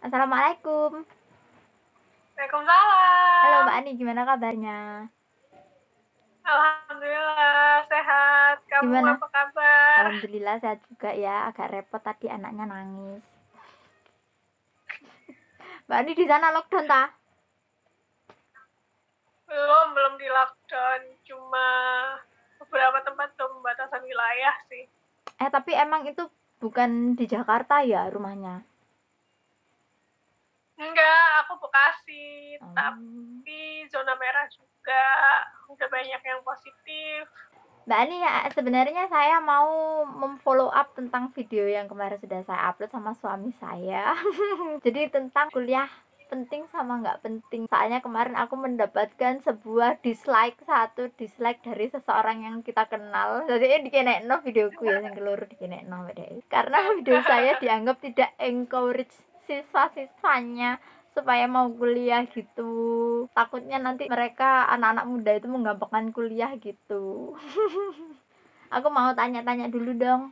Assalamualaikum. Halo Waalaikumsalam. Mbak Ani, gimana kabarnya? Alhamdulillah sehat. Kamu Gimana? apa kabar? Alhamdulillah sehat juga ya. Agak repot tadi anaknya nangis. Mbak Ani di sana lockdown ta? Belum di lockdown, cuma beberapa tempat pembatasan wilayah sih. Tapi emang itu bukan di Jakarta ya rumahnya? Enggak, aku Bekasi, Oh. tapi zona merah juga. Udah banyak yang positif. Mbak Ani, ya, sebenarnya saya mau memfollow up tentang video yang kemarin sudah saya upload sama suami saya. Jadi tentang kuliah penting sama nggak penting. Soalnya kemarin aku mendapatkan sebuah satu dislike dari seseorang yang kita kenal. Jadi dikenekno videoku ya, yang keluar dikenekno karena video saya dianggap tidak encourage siswa-siswanya supaya mau kuliah gitu. Takutnya nanti mereka anak-anak muda itu menggampangkan kuliah gitu. Aku mau tanya-tanya dulu dong.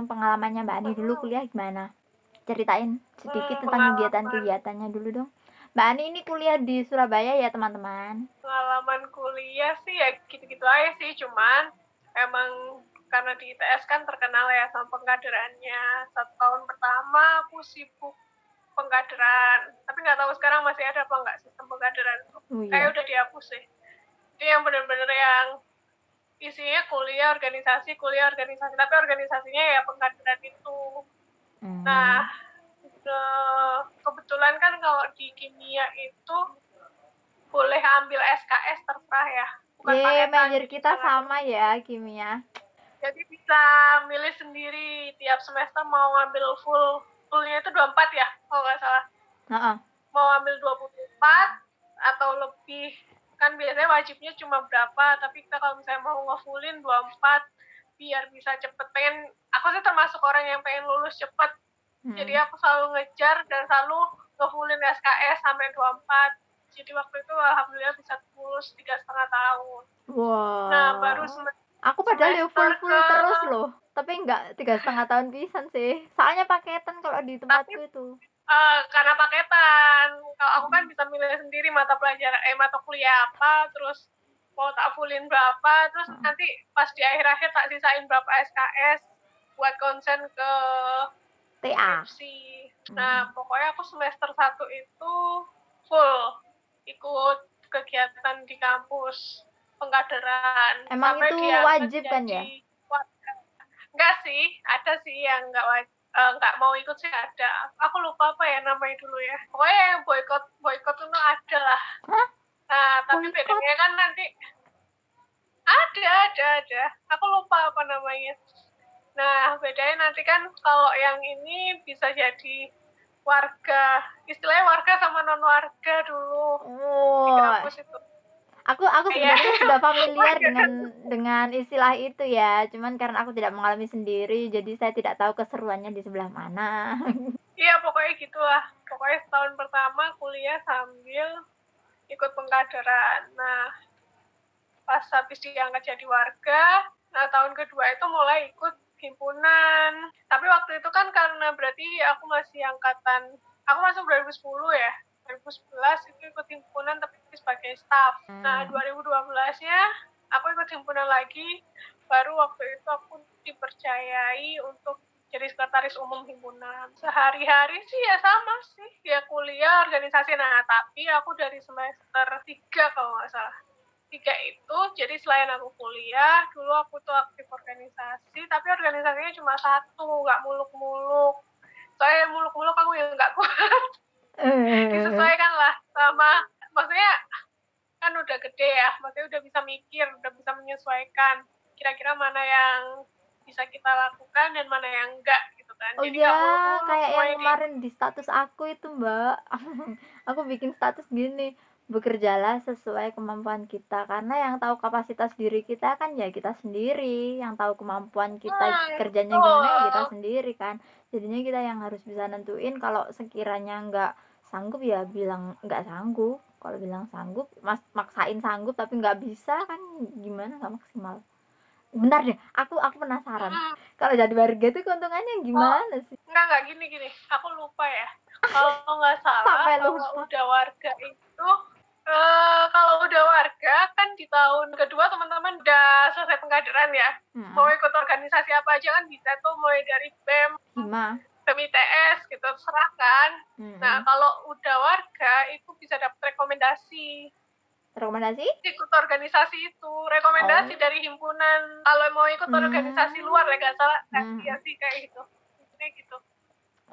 Pengalamannya Mbak Ani dulu kuliah gimana? Ceritain sedikit tentang Pengalaman kegiatan-kegiatannya dulu dong. Mbak Ani ini kuliah di Surabaya ya teman-teman? pengalaman kuliah sih ya gitu-gitu aja sih, cuman emang karena di ITS kan terkenal ya sama pengkaderannya. 1 tahun pertama aku sibuk pengkaderan, tapi nggak tahu sekarang masih ada apa nggak sistem pengkaderan itu. Oh Kayak iya. udah dihapus sih. Itu yang bener-bener yang isinya kuliah organisasi, tapi organisasinya ya pengkaderan itu. Nah, Hmm. kebetulan kan kalau di kimia itu boleh ambil SKS terserah ya, bukan paketan, Major jadi kita bisa ngambil. sama ya kimia. Jadi bisa milih sendiri tiap semester mau ngambil fullnya itu 24 ya, kalau nggak salah. Heeh. Mau ambil 24 atau lebih, kan biasanya wajibnya cuma berapa, tapi kita kalau misalnya mau ngefullin 24 biar bisa cepet. Aku sih termasuk orang yang pengen lulus cepet, jadi Hmm. aku selalu ngejar dan selalu ngefullin SKS sampai 24. Jadi waktu itu alhamdulillah bisa lulus 3,5 tahun. Nah, baru Wah. Aku padahal ya semester full ke terus loh. Tapi enggak 3,5 tahun pisan sih. Soalnya paketan kalau di tapi tempatku itu. karena paketan, kalau aku kan bisa milih sendiri mata pelajaran mata kuliah apa, terus mau tak fullin berapa, terus Heeh. nanti pas di akhir-akhir tak sisain berapa SKS buat konsen ke TA. skripsi. Nah, Hmm. pokoknya aku semester 1 itu full ikut kegiatan di kampus pengkaderan Emang sampai itu diangkat wajib kan ya? jadi. Enggak sih, ada sih yang nggak mau ikut sih ada. Aku lupa apa ya namanya dulu ya. Pokoknya yang boykot boykot itu ada lah. Hah? Nah, tapi Boykot? bedanya kan nanti ada. Aku lupa apa namanya. Nah, bedanya nanti kan kalau yang ini bisa jadi warga, istilahnya warga sama non warga dulu di Oh, kampus itu. aku Iya, sebenarnya sudah familiar warga. dengan istilah itu ya. Cuman karena aku tidak mengalami sendiri, jadi saya tidak tahu keseruannya di sebelah mana. Iya, pokoknya gitulah. Pokoknya setahun pertama kuliah sambil ikut pengkaderan. Nah, pas habis diangkat jadi warga, nah tahun kedua itu mulai ikut himpunan. Tapi waktu itu kan karena berarti aku masih angkatan, aku masuk 2010 ya, 2011 itu ikut himpunan tapi sebagai staff. Nah, Hmm. 2012-nya aku ikut himpunan lagi, baru waktu itu aku dipercayai untuk jadi sekretaris umum himpunan. Sehari-hari sih ya sama sih, ya kuliah, organisasi. Nah, tapi aku dari semester 3 kalau nggak salah. 3 itu, jadi selain aku kuliah, dulu aku tuh aktif organisasi, tapi organisasinya cuma satu, nggak muluk-muluk. Soalnya muluk-muluk aku yang nggak kuat. Disesuaikan lah sama, maksudnya kan udah gede ya, maksudnya udah bisa mikir, udah bisa menyesuaikan kira-kira mana yang bisa kita lakukan dan mana yang enggak gitu kan. Oh Jadi ya, nggak muluk-muluk kayak yang semuanya di. kemarin di status aku itu, Mbak. Aku bikin status gini, bekerjalah sesuai kemampuan kita. Karena yang tahu kapasitas diri kita kan ya kita sendiri. Yang tahu kemampuan kita kerjanya gimana ya kita Betul. sendiri kan. Jadinya kita yang harus bisa nentuin kalau sekiranya nggak sanggup ya bilang nggak sanggup. Kalau bilang sanggup, maksain sanggup tapi nggak bisa kan gimana, nggak maksimal. Bentar deh, aku penasaran. Kalau jadi warga itu keuntungannya Oh, gimana sih? enggak gini. Aku lupa ya. Kalau nggak salah Sampai kalau lupa. udah warga itu kalau udah warga kan di tahun kedua teman-teman udah selesai pengkaderan ya. Mau ikut organisasi apa aja kan bisa tuh, mulai dari BEM, Hima. BEM ITS gitu, serahkan. Nah, kalau udah warga itu bisa dapat rekomendasi. Rekomendasi? Ikut organisasi itu, rekomendasi dari himpunan. Kalau mau ikut organisasi luar ya nggak salah, ya sih kayak gitu. Intinya gitu.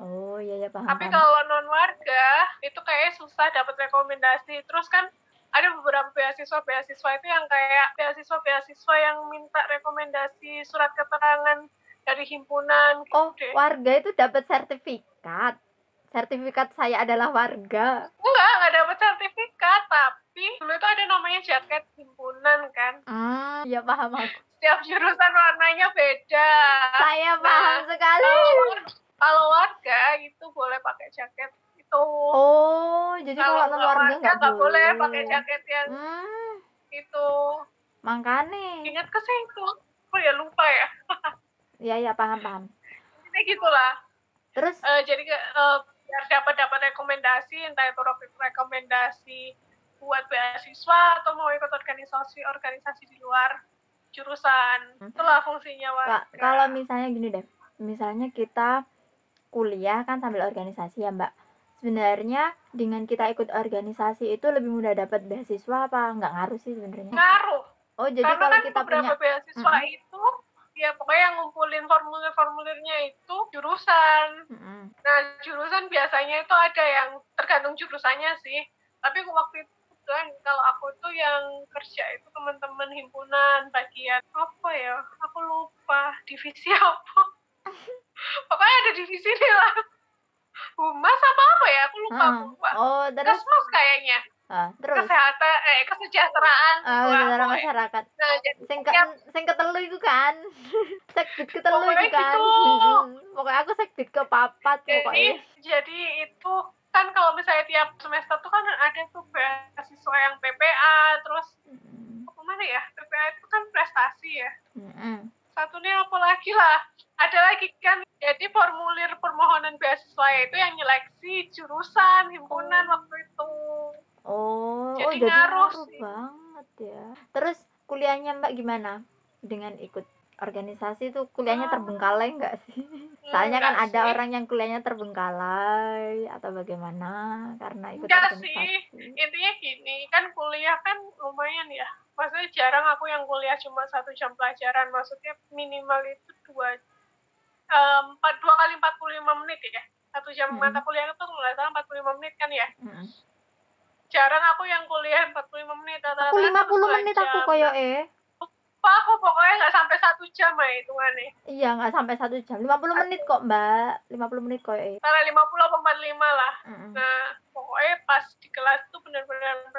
Oh iya ya, paham. Tapi kalau non warga itu kayaknya susah dapat rekomendasi. Terus kan ada beberapa beasiswa itu yang kayak beasiswa yang minta rekomendasi surat keterangan dari himpunan gitu deh. Warga itu dapat sertifikat. Sertifikat saya adalah warga. Enggak dapat sertifikat, tapi dulu itu ada namanya jaket himpunan kan. Ya paham aku. Setiap jurusan warnanya beda. Saya paham sekali. Kalau warga itu boleh pakai jaket itu. Jadi kalau non warga nggak boleh pakai jaket yang itu. Makanya. Ingat ke situ. Oh ya lupa ya. Iya paham. Ini gitulah. Terus jadi biar dapat rekomendasi, entah itu rekomendasi buat beasiswa atau mau ikut organisasi di luar jurusan. Itulah fungsinya warga. Kalau misalnya gini deh, misalnya kita kuliah kan sambil organisasi ya Mbak. Sebenarnya dengan kita ikut organisasi itu lebih mudah dapat beasiswa apa nggak ngaruh sih sebenarnya? Ngaruh. Jadi karena kalau kan kita beberapa punya beasiswa itu ya pokoknya yang ngumpulin formulir-formulirnya itu jurusan. Nah, jurusan biasanya itu ada yang tergantung jurusannya sih. Tapi waktu itu kan kalau aku tuh yang kerja itu teman-teman himpunan bagian apa ya? Aku lupa divisi apa. Pokoknya ada divisi nih lah. Humas apa ya? Aku lupa. Terus Kesmas kayaknya. Terus kesehatan kesejahteraan masyarakat. Nah, sing ketelu itu kan. Sekbid ketelu itu kan. Gitu. Pokoknya aku sekbid ke papat pokoknya. Jadi itu kan kalau misalnya tiap semester tuh kan ada tuh beasiswa yang PPA, terus apa mana ya? PPA itu kan prestasi ya. Satunya apa lagi lah? Ada lagi kan, jadi formulir permohonan beasiswa itu yang nyeleksi jurusan himpunan waktu itu. Jadi ngaruh banget ya. Terus kuliahnya Mbak gimana? Dengan ikut organisasi itu kuliahnya terbengkalai nggak sih? Soalnya kan ada orang yang kuliahnya terbengkalai atau bagaimana karena ikut organisasi. Sih, intinya gini, kan kuliah kan lumayan ya. Maksudnya jarang aku yang kuliah cuma 1 jam pelajaran. Maksudnya minimal itu 2 kali 45 menit ya. 1 jam mata kuliah itu nggak salah 45 menit kan ya. Jarang aku yang kuliah 45 menit. Aku 50 menit aku koyo aku pokoknya nggak sampai 1 jam ya hitungannya. Iya, nggak sampai 1 jam. 50 menit kok Mbak. 50 menit koyo Antara 50 atau 45 lah. Nah, pokoknya pas di kelas tuh benar-benar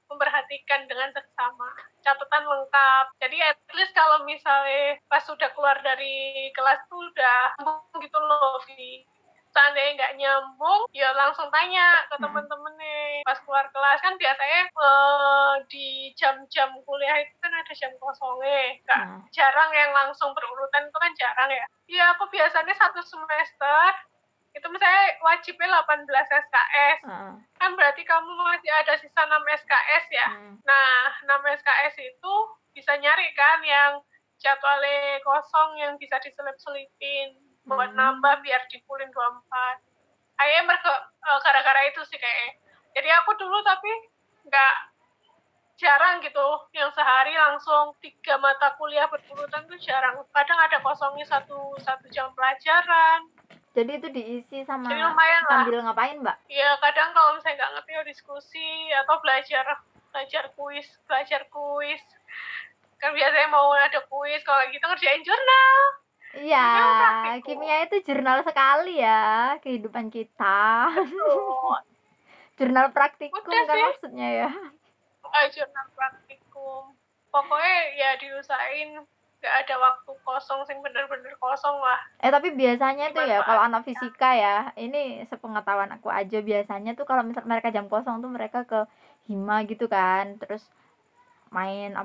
memperhatikan dengan seksama. Catatan lengkap. Jadi at least kalau misalnya pas sudah keluar dari kelas tuh udah nyambung gitu loh, Vi. Seandainya nggak nyambung, ya langsung tanya ke temen-temennya. Pas keluar kelas kan biasanya di jam-jam kuliah itu kan ada jam kosongnya. Jarang yang langsung berurutan, itu kan jarang ya. Iya, aku biasanya 1 semester itu misalnya wajibnya 18 SKS. Kan berarti kamu masih ada sisa 6 SKS ya. Nah, 6 SKS itu bisa nyari kan yang jadwalnya kosong yang bisa diselip-selipin buat nambah biar dipulin 24. Kayaknya gara-gara itu sih kayaknya. Jadi aku dulu tapi nggak jarang gitu yang sehari langsung 3 mata kuliah berurutan tuh jarang. Kadang ada kosongnya satu jam pelajaran. Jadi itu diisi sama sambil ngapain Mbak? Iya, kadang kalau misalnya nggak ngerti ya diskusi atau belajar kuis. Kan biasanya mau ada kuis, kalau gitu ngerjain jurnal. Iya, kimia itu jurnal sekali ya kehidupan kita. Jurnal praktikum kan maksudnya ya. Jurnal praktikum. Pokoknya ya diusahain nggak ada waktu kosong sing bener-bener kosong lah. Tapi biasanya tuh ya kalau anak fisika ya, ini sepengetahuan aku aja, biasanya tuh kalau misal mereka jam kosong tuh mereka ke hima gitu kan, terus main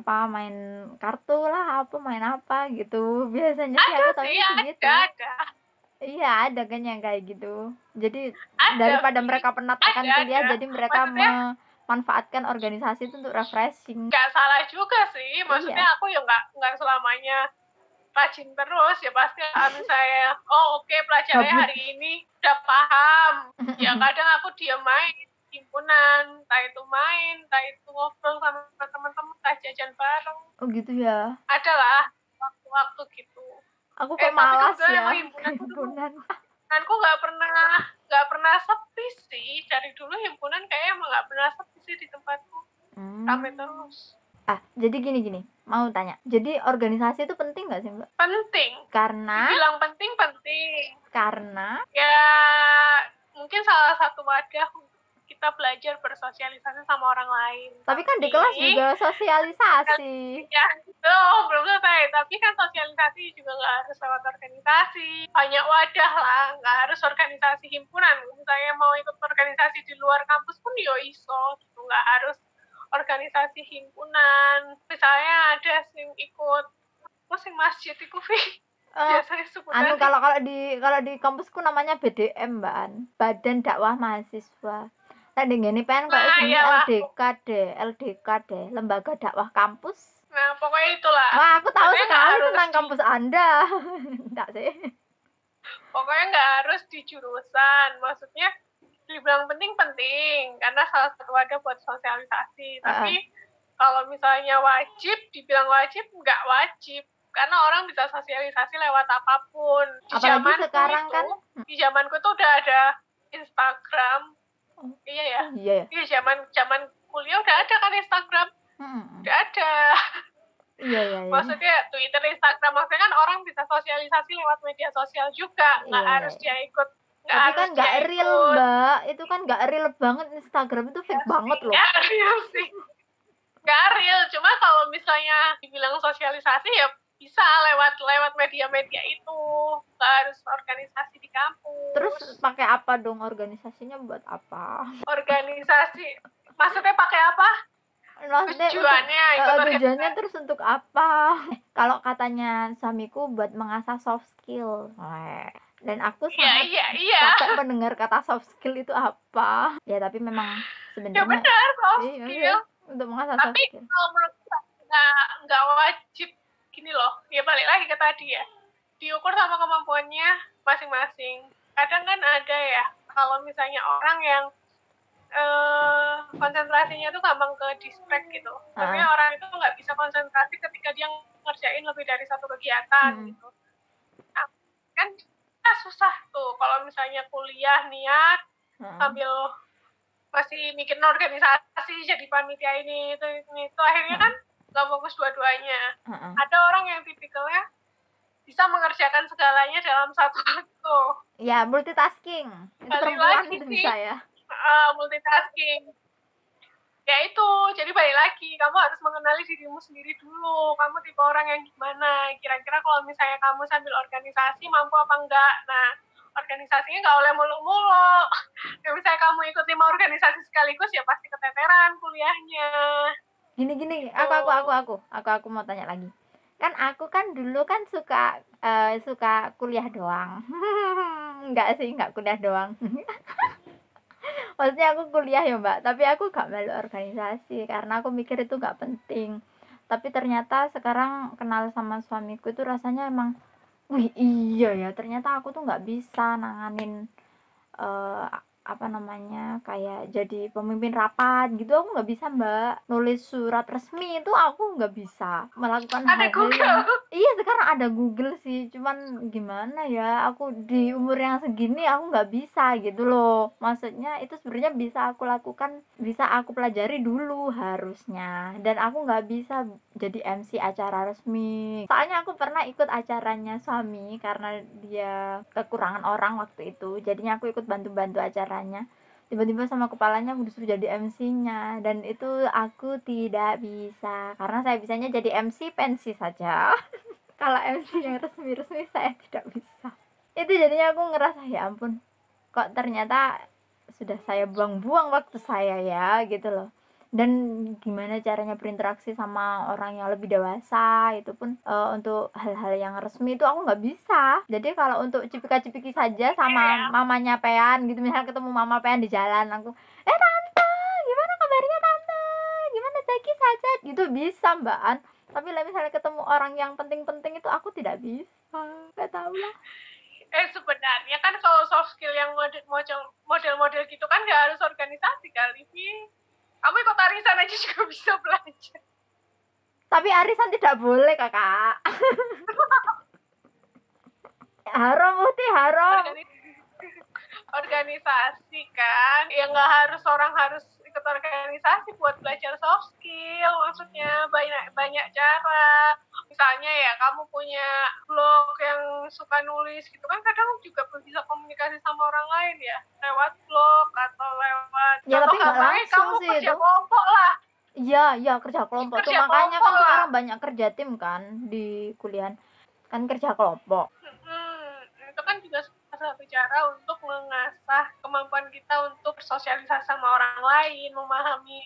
kartu lah, main apa gitu biasanya sih. Aku tahu gitu. Ada Iya, ada kan yang kayak gitu. Jadi Ada daripada Vi, mereka penat akan kuliah, ada. jadi mereka Maksudnya memanfaatkan organisasi itu untuk refreshing. nggak salah juga sih. Iya. Maksudnya aku ya nggak selamanya rajin terus ya pasti misalnya oke, pelajarannya Gabut. hari ini udah paham ya kadang aku diam main himpunan, entah itu main, entah itu ngobrol sama teman-teman, entah jajan bareng, Oh gitu ya. adalah waktu-waktu gitu. Aku kok Tapi malas kebetulan ya emang ke himpunanku dulu, himpunan. himpunanku nggak pernah sepi sih. Dari dulu himpunan kayaknya emang nggak pernah sepi sih di tempatku, rame Hmm. terus. Jadi gini, mau tanya. Jadi organisasi itu penting nggak sih, Mbak? Penting, Karena dibilang penting karena ya mungkin salah satu wadah kita belajar bersosialisasi sama orang lain. tapi kan di kelas juga sosialisasi. Ya, itu belum selesai. Tapi kan sosialisasi juga nggak harus lewat organisasi. Banyak wadah lah, nggak harus organisasi himpunan. Misalnya mau ikut organisasi di luar kampus pun yo iso, gitu. Nggak harus organisasi himpunan. Misalnya ada yang ikut sing masjid itu, biasanya Anu sebutannya. kalau di kampusku namanya BDM, Mbak An. Badan Dakwah Mahasiswa. Nek ngene pengen kayak Nah, jenenge iyalah. LDK deh, Lembaga Dakwah Kampus. Nah, pokoknya itulah. Wah, aku tahu Maksudnya nggak sekali harus tentang kampus Anda. Enggak sih. pokoknya nggak harus di jurusan. Maksudnya dibilang penting karena salah satu wadah buat sosialisasi. Tapi kalau misalnya wajib, dibilang wajib nggak wajib. Karena orang bisa sosialisasi lewat apapun. Apalagi sekarang kan Di zamanku tuh udah ada Instagram. Iya ya. iya ya. Iya, zaman kuliah udah ada kan Instagram. Udah ada. Iya. Maksudnya Twitter, Instagram, maksudnya kan orang bisa sosialisasi lewat media sosial juga, nggak harus dia ikut. Tapi kan nggak real, Mbak. Itu kan nggak real banget. Instagram itu fake banget loh. Nggak real sih. Nggak real. Cuma kalau misalnya dibilang sosialisasi ya bisa lewat media-media itu. Nggak harus organisasi di kampus. Terus pakai apa dong organisasinya, buat apa? Organisasi. Maksudnya pakai apa? Maksudnya tujuannya terus untuk apa? Kalau katanya suamiku buat mengasah soft skill. Dan aku sangat capek mendengar kata soft skill itu apa. Ya tapi memang sebenarnya ya benar, soft skill untuk mengasah soft skill. Tapi kalau menurut nggak wajib gini loh. Ya balik lagi ke tadi ya, diukur sama kemampuannya masing-masing. Kadang kan ada ya, kalau misalnya orang yang konsentrasinya tuh gampang ke distract gitu. Maksudnya orang itu nggak bisa konsentrasi ketika dia ngerjain lebih dari satu kegiatan gitu. Nah, kan susah tuh kalau misalnya kuliah niat sambil masih mikirin organisasi, jadi panitia ini itu akhirnya kan nggak fokus dua-duanya. Ada orang yang tipikalnya bisa mengerjakan segalanya dalam satu waktu. Ya, multitasking. Itu perempuan itu bisa ya. Multitasking. Ya itu, jadi balik lagi, kamu harus mengenali dirimu sendiri dulu. Kamu tipe orang yang gimana? Kira-kira kalau misalnya kamu sambil organisasi mampu apa enggak? Nah, organisasinya nggak oleh muluk-muluk. Ya, misalnya kamu ikut 5 organisasi sekaligus ya pasti keteteran kuliahnya. Gini, aku mau tanya lagi. Kan aku kan dulu kan suka kuliah doang. Enggak kuliah doang. Maksudnya aku kuliah ya, Mbak, tapi aku gak melu organisasi karena aku mikir itu gak penting. Tapi ternyata sekarang kenal sama suamiku itu rasanya emang, wih iya ya, ternyata aku tuh gak bisa nanganin kayak jadi pemimpin rapat gitu. Aku nggak bisa, Mbak. Nulis surat resmi itu aku nggak bisa. Melakukan hal-hal yang iya, sekarang ada Google sih, cuman gimana ya, aku di umur yang segini aku nggak bisa gitu loh. Maksudnya itu sebenarnya bisa aku lakukan, bisa aku pelajari dulu harusnya, dan aku nggak bisa jadi MC acara resmi. Soalnya aku pernah ikut acaranya suami karena dia kekurangan orang waktu itu, jadinya aku ikut bantu-bantu acaranya. Tiba-tiba sama kepalanya aku disuruh jadi MC-nya, dan itu aku tidak bisa karena saya bisanya jadi MC pensi saja. Kalau MC yang resmi-resmi saya tidak bisa. Itu jadinya aku ngerasa ya ampun, kok ternyata sudah saya buang-buang waktu saya ya gitu loh. dan gimana caranya berinteraksi sama orang yang lebih dewasa, itu pun, untuk hal-hal yang resmi itu aku nggak bisa. Jadi kalau untuk cipika-cipiki saja sama Iya. mamanya Pean gitu, misalnya ketemu mama Pean di jalan, aku, "Eh, tante, gimana kabarnya tante? Gimana Zaki sehat-sehat?" Gitu bisa, Mbak. Tapi lah misalnya ketemu orang yang penting-penting itu aku tidak bisa, nggak tahu lah. Sebenarnya kan kalau soft skill yang model-model gitu kan nggak harus organisasi kali, Vi. Kamu ikut arisan aja juga bisa belajar. Tapi arisan tidak boleh, Kakak. Haram, Muti, haram. Organisasi kan, ya nggak harus orang harus ikut organisasi buat belajar soft skill. Maksudnya banyak cara. Misalnya ya kamu punya blog yang suka nulis gitu kan, kadang juga bisa komunikasi sama orang lain ya lewat blog atau lewat Ya, contoh tapi nggak gampangnya langsung kamu sih kerja itu. kelompok lah. Iya, iya, kerja kelompok tuh Kerja makanya kelompok kan lah. sekarang banyak kerja tim kan di kuliah. Kan kerja kelompok. Itu kan juga salah satu cara untuk mengasah kemampuan kita untuk bersosialisasi sama orang lain, memahami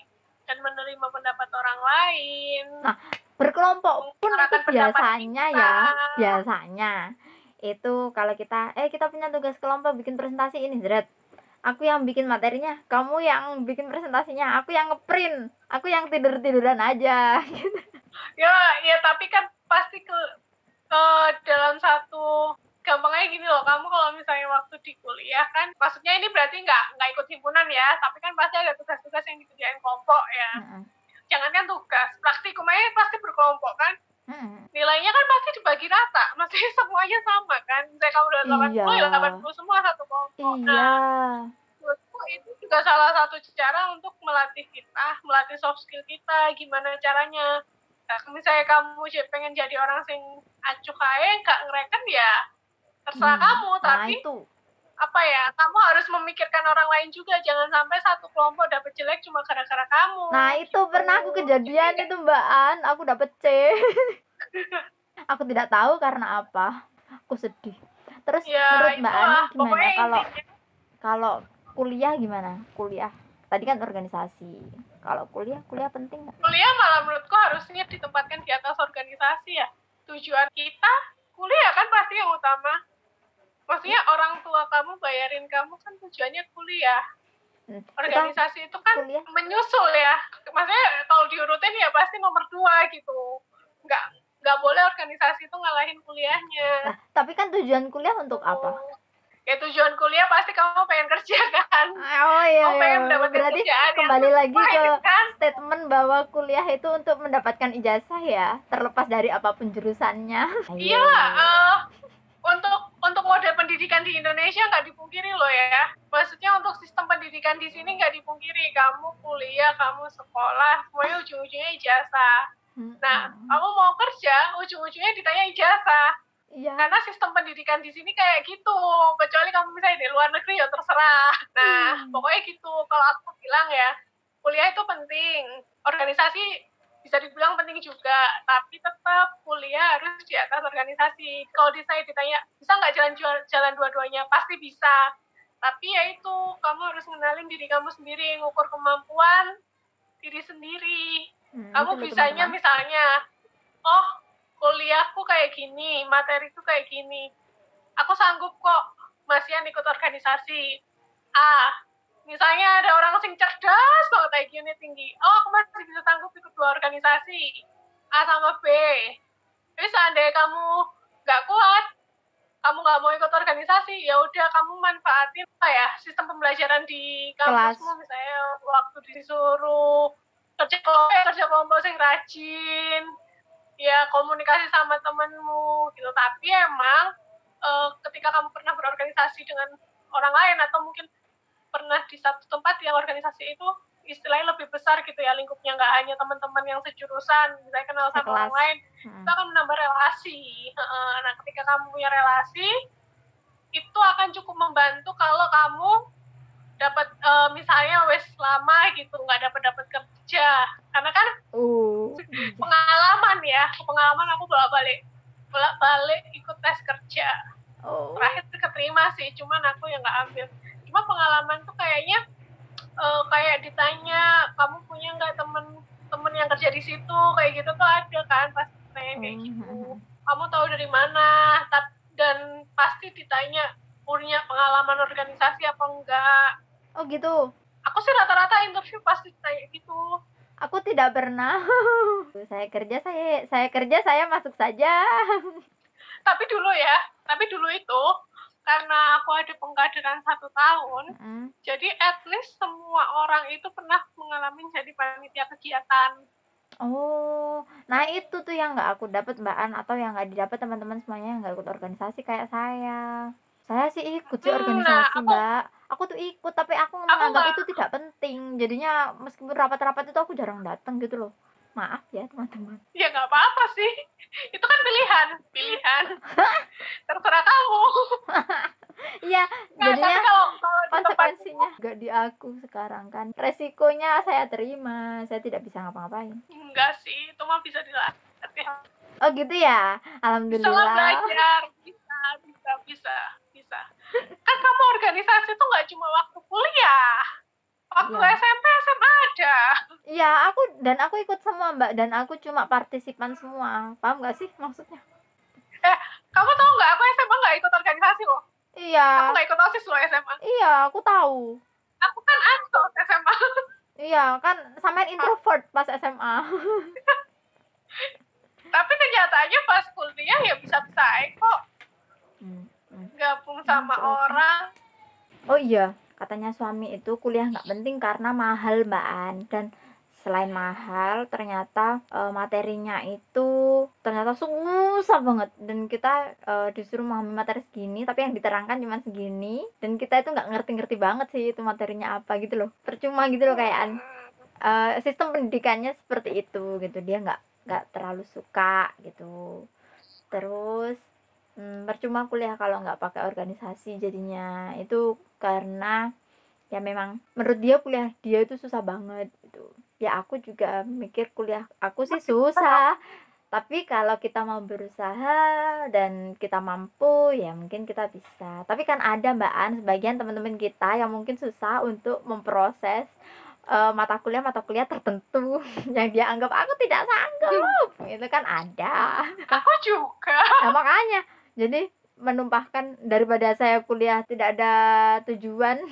dan menerima pendapat orang lain. Nah, berkelompok pun itu biasanya ya, biasanya itu kalau kita punya tugas kelompok bikin presentasi ini, Zret. Aku yang bikin materinya, kamu yang bikin presentasinya, aku yang ngeprint, aku yang tidur-tiduran aja. Ya tapi kan pasti ke dalam satu, gampangnya gini loh, kamu kalau misalnya waktu di kuliah kan, maksudnya ini berarti nggak ikut himpunan ya, tapi kan pasti ada tugas-tugas yang dikerjain kelompok ya. Jangankan tugas, praktikum aja pasti berkelompok kan. Nilainya kan pasti dibagi rata, maksudnya semuanya sama kan. Misalnya kamu udah 80 ya 80 semua satu kelompok. Nah, menurutku itu juga salah satu cara untuk melatih soft skill kita, gimana caranya. Nah, misalnya kamu pengen jadi orang yang acuh aja, nggak ngereken ya terserah kamu, tapi apa ya, kamu harus memikirkan orang lain juga, jangan sampai satu kelompok dapet jelek cuma gara-gara kamu. Nah itu gitu. Pernah aku kejadian itu Mbak An, aku dapet C. Aku tidak tahu karena apa, aku sedih. Terus ya, menurut Mbak An gimana kalau kuliah gimana? Kuliah tadi kan organisasi, kalau kuliah penting nggak? Kuliah malah menurutku harusnya ditempatkan di atas organisasi ya. Tujuan kita kuliah kan pasti yang utama. Maksudnya orang tua kamu bayarin kamu kan tujuannya kuliah. Organisasi itu kan kuliah menyusul ya. Maksudnya kalau diurutin ya pasti nomor 2 gitu. Nggak boleh organisasi itu ngalahin kuliahnya. Nah, tapi kan tujuan kuliah untuk apa? Ya tujuan kuliah pasti kamu pengen kerja kan. Oh iya, kamu pengen mendapatkan berarti kerjaan kembali lagi ke kan? statement bahwa kuliah itu untuk mendapatkan ijazah ya, terlepas dari apapun jurusannya. Iya, untuk model pendidikan di Indonesia nggak dipungkiri loh ya. Maksudnya untuk sistem pendidikan di sini nggak dipungkiri, kamu kuliah, kamu sekolah, semuanya ujung-ujungnya ijazah. Nah, kamu mau kerja, ujung-ujungnya ditanya ijazah. Iya. Karena sistem pendidikan di sini kayak gitu. Kecuali kamu misalnya di luar negeri ya terserah. Nah, pokoknya gitu. Kalau aku bilang ya, kuliah itu penting. Organisasi bisa dibilang penting juga, tapi tetap kuliah harus di atas organisasi. Kalau saya ditanya, bisa nggak jalan dua-duanya? Pasti bisa. Tapi ya itu, kamu harus mengenalin diri kamu sendiri, ngukur kemampuan diri sendiri. Kamu bisanya misalnya, oh kuliahku kayak gini, materiku kayak gini, aku sanggup kok masihan ikut organisasi A. Misalnya ada orang sing cerdas banget IQ-nya tinggi, oh aku masih bisa sanggup ikut 2 organisasi A sama B. Tapi seandainya kamu nggak kuat, kamu nggak mau ikut organisasi, ya udah kamu manfaatin sistem pembelajaran di kampusmu, misalnya waktu disuruh kerja kelompok sing rajin, ya komunikasi sama temenmu gitu. Tapi emang ketika kamu pernah berorganisasi dengan orang lain atau mungkin pernah di satu tempat yang organisasi itu istilahnya lebih besar gitu ya lingkupnya, nggak hanya teman-teman yang sejurusan, misalnya kenal sama orang lain, itu akan menambah relasi. Nah ketika kamu punya relasi, itu akan cukup membantu kalau kamu dapat misalnya wes lama gitu nggak dapat kerja, karena kan pengalaman aku bolak-balik ikut tes kerja. Terakhir keterima sih, cuman aku yang nggak ambil. Cuma pengalaman tuh kayaknya kayak ditanya kamu punya nggak temen yang kerja di situ, kayak gitu tuh ada kan pasti tanya kayak gitu. Kamu tahu dari mana? Dan pasti ditanya punya pengalaman organisasi apa enggak. Oh gitu. Aku sih rata-rata interview pasti kayak gitu. Aku tidak pernah. Saya kerja saya masuk saja. Tapi dulu itu karena aku ada pengkaderan 1 tahun, jadi at least semua orang itu pernah mengalami jadi panitia kegiatan. Oh, nah itu tuh yang nggak aku dapat Mbak An, atau yang nggak didapat teman-teman semuanya yang nggak ikut organisasi kayak saya. Saya sih ikut sih Nah, organisasi Mbak. Aku tuh ikut, tapi aku aku menganggap nggak, itu tidak penting. Jadinya meskipun rapat-rapat itu aku jarang datang gitu loh. Maaf ya teman-teman. ya nggak apa-apa sih. Itu kan pilihan. Terserah kamu. Iya, Nah, tapi jadinya kalau di tempatku, konsekuensinya nggak di aku sekarang kan. Resikonya saya terima, saya tidak bisa ngapa-ngapain. enggak sih, itu mah bisa dilatih. Oh gitu ya, Bisa lah alhamdulillah. belajar, bisa. Kan kamu organisasi tuh nggak cuma waktu kuliah, waktu Iya. SMP, SMA ada. Iya, aku ikut semua Mbak, dan aku cuma partisipan semua. Paham nggak sih maksudnya? Kamu tahu nggak, aku SMA nggak ikut organisasi loh. Aku Iya, nggak ikut OSIS loh SMA. iya aku tahu. Aku kan ansos SMA. Iya kan, sampean introvert pas SMA. Tapi kenyataannya pas kuliah ya bisa-bisa aja kok gabung sama orang. Oh iya, katanya suami itu kuliah nggak penting karena mahal Mbak An, dan selain mahal ternyata materinya itu ternyata susah banget, dan kita disuruh memahami materi segini tapi yang diterangkan cuma segini, dan kita itu nggak ngerti-ngerti banget sih itu materinya apa gitu loh, percuma gitu loh kayak sistem pendidikannya seperti itu gitu, dia nggak terlalu suka gitu. Terus percuma kuliah kalau nggak pakai organisasi jadinya, itu karena ya memang menurut dia kuliah dia itu susah banget gitu. Ya aku juga mikir kuliah aku sih susah, tapi kalau kita mau berusaha dan kita mampu ya mungkin kita bisa. Tapi kan ada Mbak An, sebagian teman-teman kita yang mungkin susah untuk memproses mata kuliah tertentu yang dia anggap aku tidak sanggup, itu kan ada. Aku juga. Nah makanya, jadi menumpahkan daripada saya kuliah tidak ada tujuan,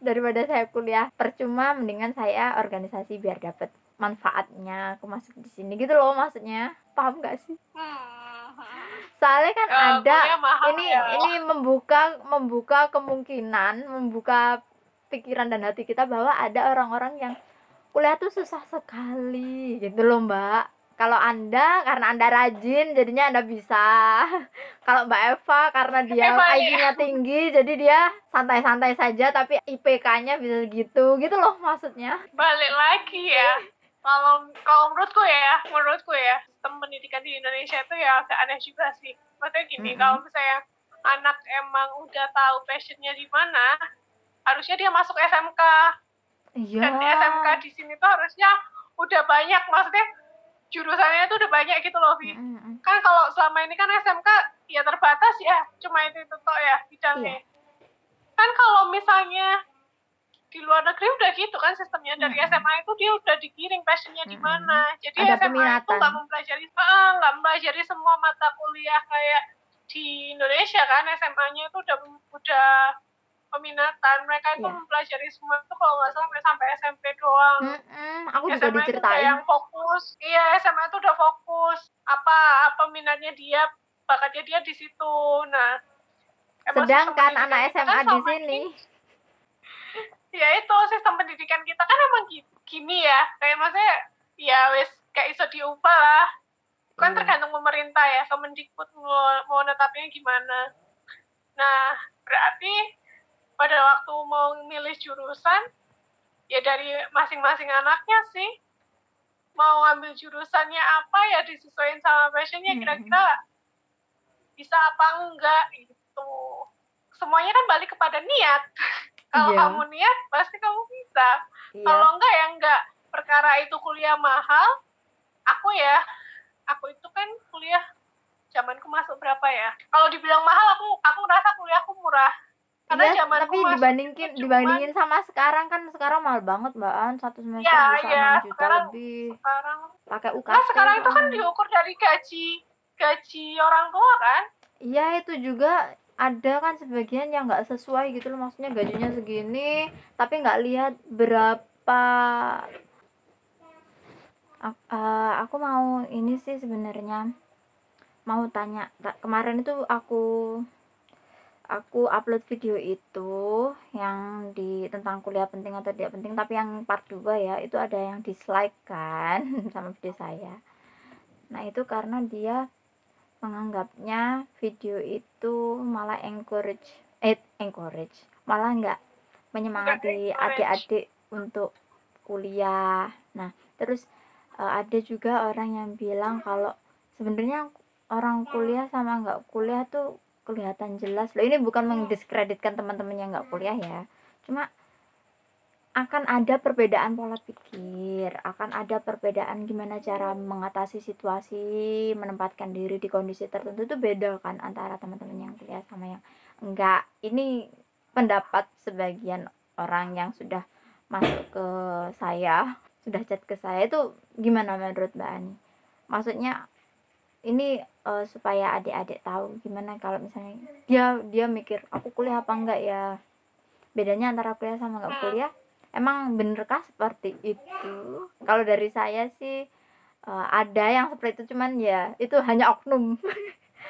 daripada saya kuliah percuma, mendingan saya organisasi biar dapat manfaatnya aku masuk di sini gitu loh maksudnya. Paham nggak sih? Soalnya kan ada ini membuka kemungkinan, membuka pikiran dan hati kita bahwa ada orang-orang yang kuliah tuh susah sekali gitu loh Mbak. Kalau Anda karena Anda rajin jadinya Anda bisa. Kalau Mbak Eva karena dia IQ-nya tinggi jadi dia santai-santai saja tapi IPK-nya bisa gitu. Gitu loh maksudnya. Balik lagi ya. Kalau menurutku ya, sistem pendidikan di Indonesia itu ya agak aneh juga sih. Maksudnya gini, kalau misalnya anak emang udah tahu passionnya di mana, harusnya dia masuk SMK. Iya. Dan SMK di sini tuh harusnya udah banyak, maksudnya jurusannya tuh udah banyak gitu loh, Vi. Kan kalau selama ini kan SMK ya terbatas ya, cuma itu toh ya bidangnya. Kan kalau misalnya di luar negeri udah gitu kan sistemnya, dari SMA itu dia udah digiring passionnya di mana. Jadi ada SMA itu nggak mempelajari semua mata kuliah kayak di Indonesia kan. SMA-nya itu udah peminatan, mereka itu mempelajari semua itu kalau nggak salah sampai SMP doang. Aku juga SMA diceritain. Itu yang fokus, iya SMA itu udah fokus apa minatnya dia, bakatnya dia di situ. Nah, sedangkan anak SMA di sini ya itu sistem pendidikan kita kan emang gini ya, kayak maksudnya ya wes kayak iso diubah lah. Kan tergantung pemerintah ya, Kemendikbud mau netapnya gimana. Nah, berarti pada waktu mau milih jurusan ya dari masing-masing anaknya sih, mau ambil jurusannya apa ya disesuaikan sama passionnya, kira-kira bisa apa enggak gitu. Semuanya kan balik kepada niat. Kalau kamu niat pasti kamu bisa. Kalau enggak ya enggak. Perkara itu kuliah mahal, aku itu kan kuliah zamanku masuk berapa ya, kalau dibilang mahal aku ngerasa kuliahku murah. Karena Iya, zamanku tapi masuk itu cuman dibandingin sama sekarang kan sekarang mahal banget, Mbak An. Satu semester ya bisa ya 6 juta sekarang lebih. sekarang Pakai enggak UKT sekarang itu kan soalnya. diukur dari gaji gaji orang tua kan. Iya, itu juga ada kan sebagian yang nggak sesuai gitu loh, maksudnya gajinya segini tapi nggak lihat berapa. Aku mau ini sih sebenarnya mau tanya. Kemarin itu aku upload video itu yang di tentang kuliah penting atau tidak penting, tapi yang part 2 ya, itu ada yang dislike kan sama video saya. Nah, itu karena dia menganggapnya video itu malah encourage, malah nggak Enggak menyemangati encourage. adik-adik untuk kuliah. Nah, terus ada juga orang yang bilang kalau sebenarnya orang kuliah sama nggak kuliah tuh kelihatan jelas loh. Ini bukan mendiskreditkan teman-teman yang nggak kuliah ya, cuma akan ada perbedaan pola pikir, akan ada perbedaan gimana cara mengatasi situasi, menempatkan diri di kondisi tertentu itu beda kan antara teman-teman yang kuliah sama yang enggak. Ini pendapat sebagian orang yang sudah masuk ke saya, sudah chat ke saya. Itu gimana menurut Mbak Ani? Maksudnya ini supaya adik-adik tahu gimana kalau misalnya dia mikir aku kuliah apa enggak ya, bedanya antara kuliah sama nggak kuliah. Emang benerkah seperti itu? Kalau dari saya sih ada yang seperti itu, cuman ya itu hanya oknum.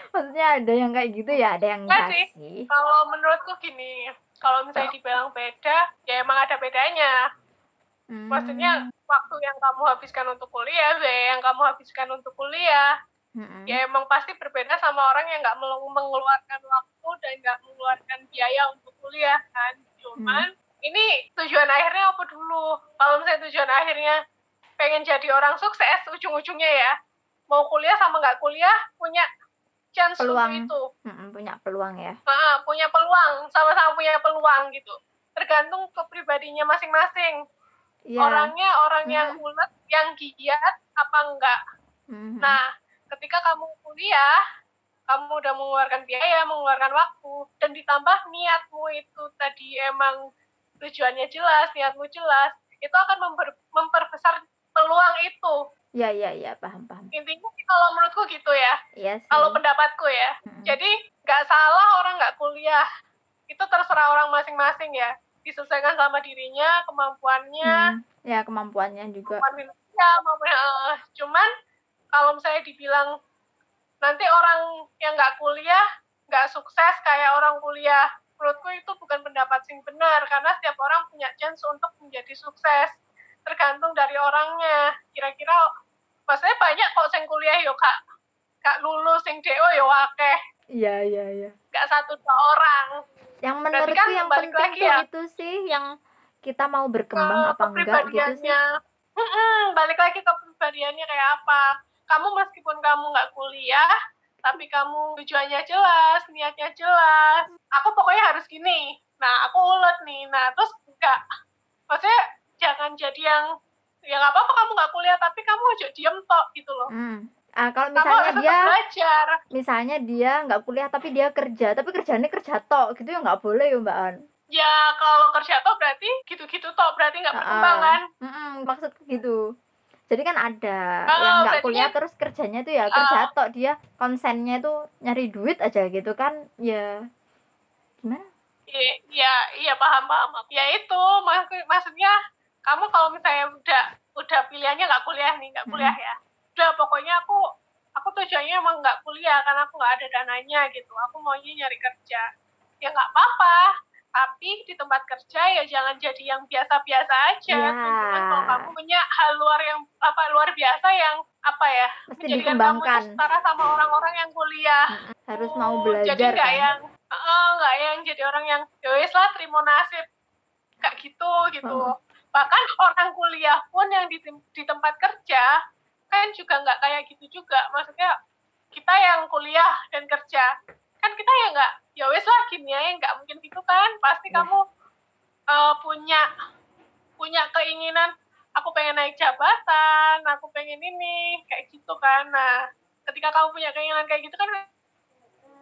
Maksudnya ada yang kayak gitu ya, ada yang Enggak enggak sih, sih. kalau menurutku gini, kalau misalnya dibilang beda ya emang ada bedanya. Maksudnya Hmm. waktu yang kamu habiskan untuk kuliah, biaya yang kamu habiskan untuk kuliah, Hmm. ya emang pasti berbeda sama orang yang nggak mengeluarkan waktu dan nggak mengeluarkan biaya untuk kuliah kan. Hmm. Cuman ini tujuan akhirnya apa dulu? Kalau misalnya tujuan akhirnya pengen jadi orang sukses, ujung-ujungnya ya mau kuliah sama nggak kuliah punya chance untuk Peluang. itu. Punya peluang ya. Punya peluang, sama-sama punya peluang gitu. Tergantung kepribadiannya masing-masing. Iya. Orangnya orang yang Hmm. ulet, yang giat, apa enggak. Hmm. Nah, ketika kamu kuliah, kamu udah mengeluarkan biaya, mengeluarkan waktu, dan ditambah niatmu itu tadi emang tujuannya jelas, niatmu jelas, itu akan memperbesar peluang itu. Iya, iya, iya, paham, paham. Intinya sih kalau menurutku gitu ya. Iya sih. Kalau pendapatku ya. Hmm. Jadi nggak salah orang nggak kuliah. Itu terserah orang masing-masing ya. Disesuaikan sama dirinya, kemampuannya, Ya, kemampuannya juga. kemampuan finansial, cuman kalau misalnya dibilang nanti orang yang nggak kuliah nggak sukses kayak orang kuliah, menurutku itu bukan pendapat sing benar, karena setiap orang punya chance untuk menjadi sukses, tergantung dari orangnya. Kira-kira maksudnya banyak kok sing kuliah yo kak lulus sing DO yo akeh, Iya, iya, iya. nggak satu dua orang. Yang Berarti menurutku kan yang balik penting lagi tuh ya itu sih, yang kita mau ke berkembang apa enggak gitu sih. kepribadiannya. Balik lagi ke kepribadiannya kayak apa. Kamu meskipun kamu nggak kuliah, tapi kamu tujuannya jelas, niatnya jelas. Aku pokoknya harus gini. Nah, aku ulet nih. Nah, terus enggak. Maksudnya jangan jadi yang ya nggak apa-apa kamu nggak kuliah, tapi kamu aja diem tok gitu loh. Kalau Kamu misalnya harus tetap belajar. misalnya dia nggak kuliah tapi dia kerja, tapi kerjanya kerja tok gitu ya nggak boleh ya Mbak An. Ya, kalau kerja toh berarti gitu-gitu toh, berarti nggak berkembang kan? Maksudku gitu. Jadi kan ada yang nggak Berarti kuliah terus kerjanya tuh ya kerja tok, dia konsennya tuh nyari duit aja gitu kan ya, gimana. iya, iya paham paham. Ya itu maksudnya kamu kalau misalnya udah pilihannya nggak kuliah nih, nggak kuliah ya. Udah pokoknya aku tujuannya emang nggak kuliah karena aku nggak ada dananya gitu. Aku maunya nyari kerja. Ya nggak apa-apa. Tapi di tempat kerja ya jangan jadi yang biasa-biasa aja. Ya, Tunjukkan kalau kamu punya hal luar biasa yang apa ya, mesti menjadikan kamu itu dikembangkan. setara sama orang-orang yang kuliah. Harus mau Jadi belajar nggak kan. yang jadi orang yang ya wis lah terima nasib kayak gitu gitu. Bahkan orang kuliah pun yang di tempat kerja kan juga nggak kayak gitu juga. Maksudnya kita yang kuliah dan kerja kan kita ya nggak ya wis lah gini ya, nggak mungkin gitu kan. Pasti kamu punya keinginan, aku pengen naik jabatan, aku pengen ini kayak gitu kan. Nah, ketika kamu punya keinginan kayak gitu kan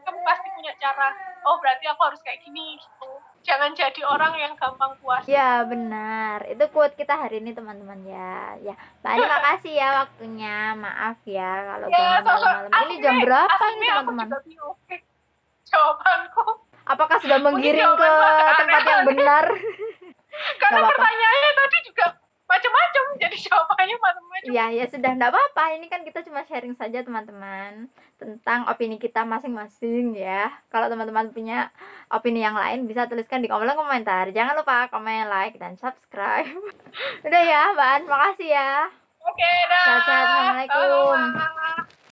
kamu pasti punya cara, oh berarti aku harus kayak gini gitu. Jangan jadi orang yang gampang puas. Ya benar, itu quote kita hari ini teman-teman ya. Ya, Mbak Ani makasih ya waktunya. Maaf ya kalau Ya, ganggu sosok malam-malam. Ini jam berapa ini aslinya aku teman-teman? juga bingung. Jawabanku. Apakah sudah Mungkin menggiring ke jawabanku agak tempat yang aneh-aneh. benar? Gak Karena apa-apa. pertanyaannya tadi juga macam-macam, jadi jawabannya macam-macam. Ya, ya sudah, enggak apa-apa. Ini kan kita cuma sharing saja teman-teman tentang opini kita masing-masing ya. Kalau teman-teman punya opini yang lain bisa tuliskan di kolom komentar. Jangan lupa komen, like, dan subscribe. Udah ya, Mbak An, makasih ya. Oke, dah. Sehat-sehat, assalamualaikum. Sama-sama.